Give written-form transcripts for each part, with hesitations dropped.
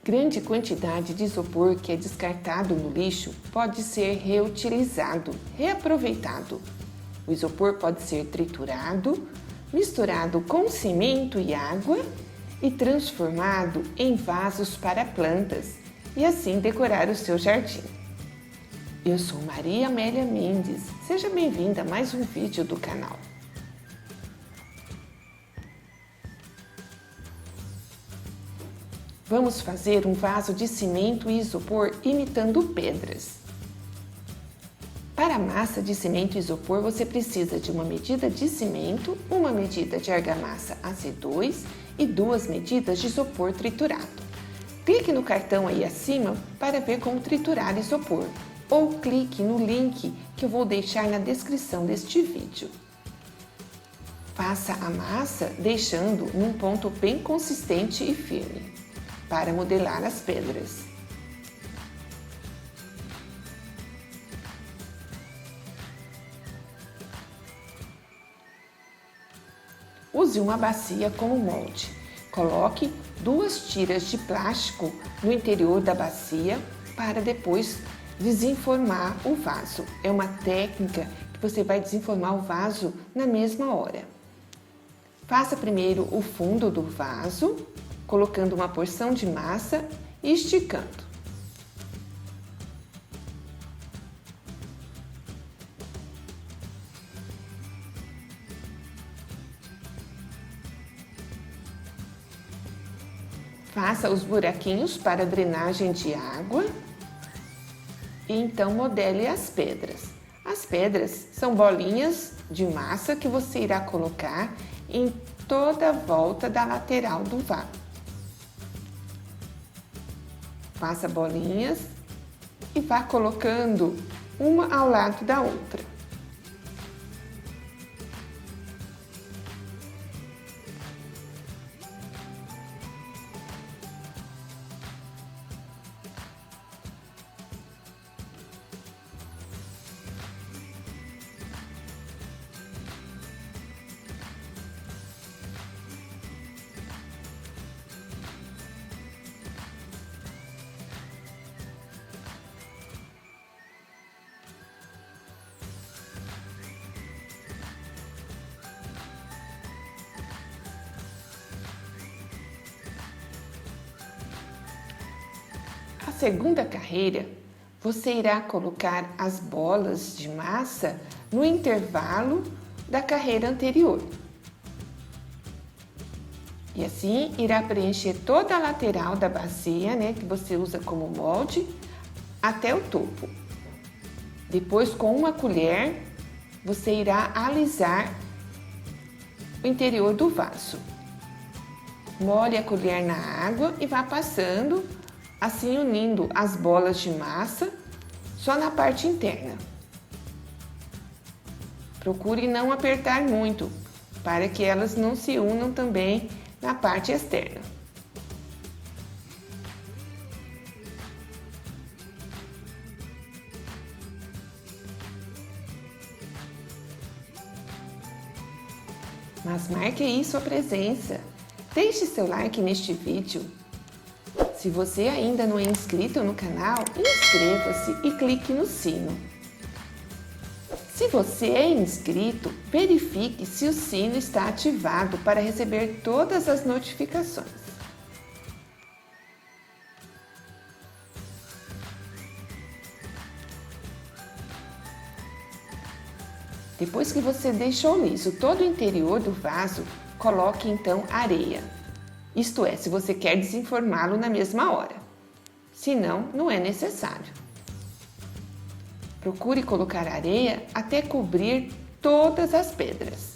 Grande quantidade de isopor que é descartado no lixo pode ser reutilizado, reaproveitado. O isopor pode ser triturado, misturado com cimento e água e transformado em vasos para plantas e assim decorar o seu jardim. Eu sou Maria Amélia Mendes, seja bem-vinda a mais um vídeo do canal. Vamos fazer um vaso de cimento e isopor imitando pedras. Para a massa de cimento e isopor, você precisa de uma medida de cimento, uma medida de argamassa AC2 e 2 medidas de isopor triturado. Clique no cartão aí acima para ver como triturar isopor, ou clique no link que eu vou deixar na descrição deste vídeo. Faça a massa deixando num ponto bem consistente e firme, para modelar as pedras. Use uma bacia como molde. Coloque 2 tiras de plástico no interior da bacia para depois desenformar o vaso. É uma técnica que você vai desenformar o vaso na mesma hora. Faça primeiro o fundo do vaso, colocando uma porção de massa e esticando. Faça os buraquinhos para drenagem de água e então modele as pedras. As pedras são bolinhas de massa que você irá colocar em toda a volta da lateral do vaso. Faça bolinhas e vá colocando uma ao lado da outra. A segunda carreira, você irá colocar as bolas de massa no intervalo da carreira anterior. E assim irá preencher toda a lateral da bacia, que você usa como molde, até o topo. Depois, com uma colher, você irá alisar o interior do vaso. Molhe a colher na água e vá passando, assim unindo as bolas de massa só na parte interna. Procure não apertar muito, para que elas não se unam também na parte externa. Mas marque aí sua presença. Deixe seu like neste vídeo. Se você ainda não é inscrito no canal, inscreva-se e clique no sino. Se você é inscrito, verifique se o sino está ativado para receber todas as notificações. Depois que você deixou liso todo o interior do vaso, coloque então areia. Isto é, se você quer desenformá-lo na mesma hora. Se não, não é necessário. Procure colocar areia até cobrir todas as pedras.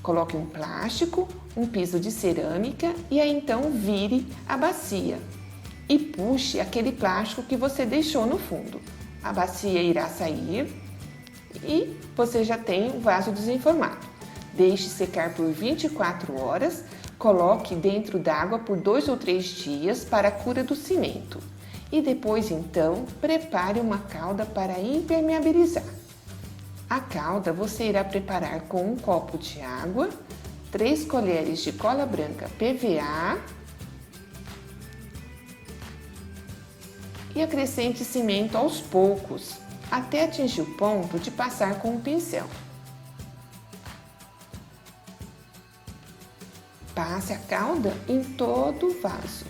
Coloque um plástico, um piso de cerâmica e aí então vire a bacia e puxe aquele plástico que você deixou no fundo. A bacia irá sair e você já tem o vaso desenformado. Deixe secar por 24 horas. Coloque dentro d'água por 2 ou 3 dias para a cura do cimento. E depois, então, prepare uma calda para impermeabilizar. A calda você irá preparar com um copo de água, 3 colheres de cola branca PVA e acrescente cimento aos poucos, até atingir o ponto de passar com o pincel. Passe a calda em todo o vaso.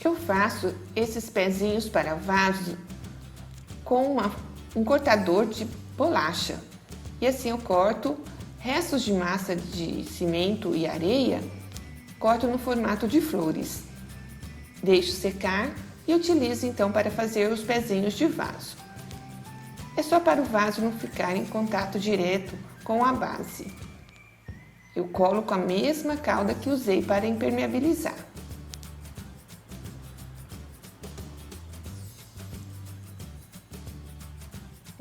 Eu faço esses pezinhos para vaso com um cortador de bolacha. E assim eu corto restos de massa de cimento e areia, corto no formato de flores. Deixo secar e utilizo então para fazer os pezinhos de vaso. É só para o vaso não ficar em contato direto com a base. Eu colo com a mesma calda que usei para impermeabilizar.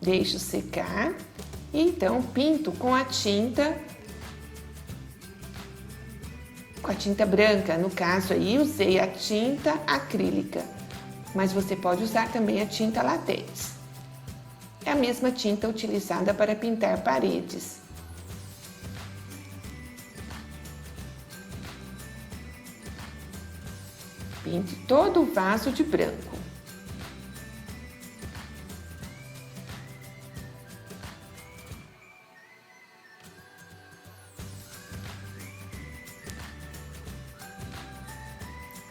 Deixo secar e então pinto com a tinta branca. No caso aí usei a tinta acrílica, mas você pode usar também a tinta látex. É a mesma tinta utilizada para pintar paredes. Pinte todo o vaso de branco.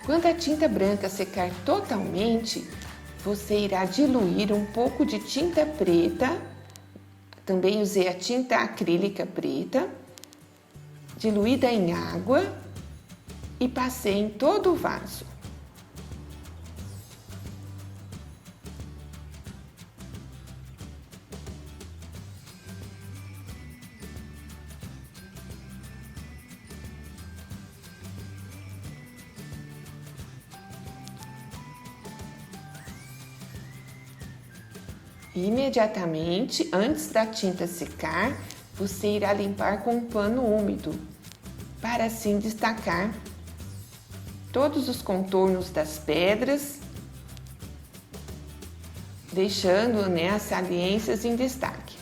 Quando a tinta branca secar totalmente, você irá diluir um pouco de tinta preta. Também usei a tinta acrílica preta, diluída em água, e passei em todo o vaso. Imediatamente, antes da tinta secar, você irá limpar com um pano úmido, para assim destacar todos os contornos das pedras, deixando, as saliências em destaque.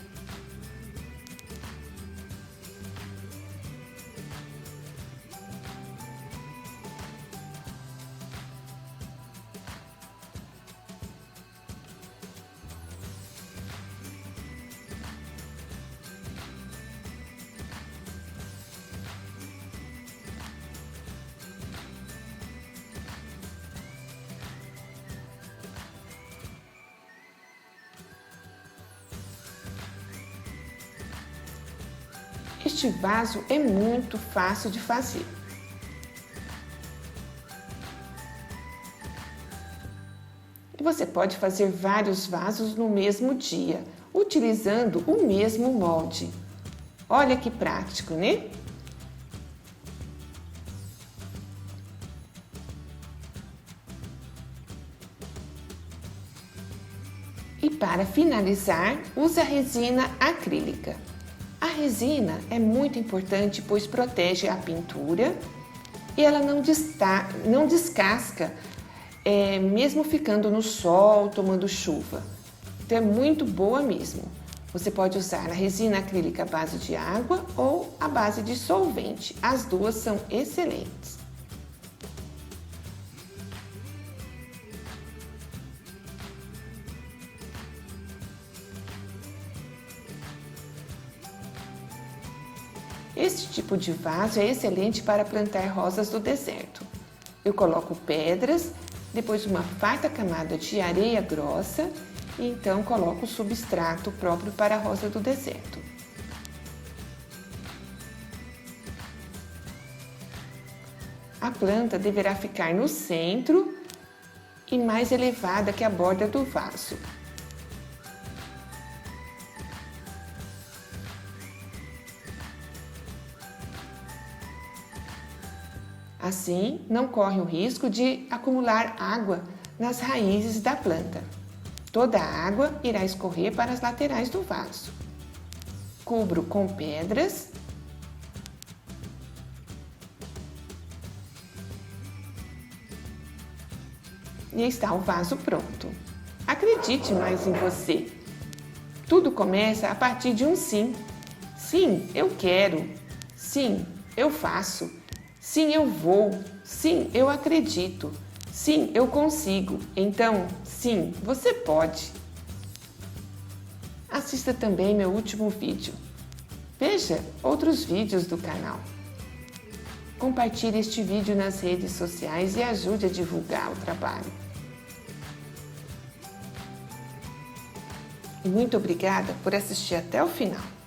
Este vaso é muito fácil de fazer. E você pode fazer vários vasos no mesmo dia, utilizando o mesmo molde. Olha que prático, né? E para finalizar, use a resina acrílica. A resina é muito importante, pois protege a pintura e ela não descasca, mesmo ficando no sol, tomando chuva. Então é muito boa mesmo. Você pode usar a resina acrílica à base de água ou à base de solvente. As duas são excelentes. Este tipo de vaso é excelente para plantar rosas do deserto. Eu coloco pedras, depois uma farta camada de areia grossa e então coloco o substrato próprio para a rosa do deserto. A planta deverá ficar no centro e mais elevada que a borda do vaso. Assim, não corre o risco de acumular água nas raízes da planta. Toda a água irá escorrer para as laterais do vaso. Cubro com pedras e está o vaso pronto. Acredite mais em você. Tudo começa a partir de um sim. Sim, eu quero. Sim, eu faço. Sim, eu vou. Sim, eu acredito. Sim, eu consigo. Então, sim, você pode. Assista também meu último vídeo. Veja outros vídeos do canal. Compartilhe este vídeo nas redes sociais e ajude a divulgar o trabalho. E muito obrigada por assistir até o final.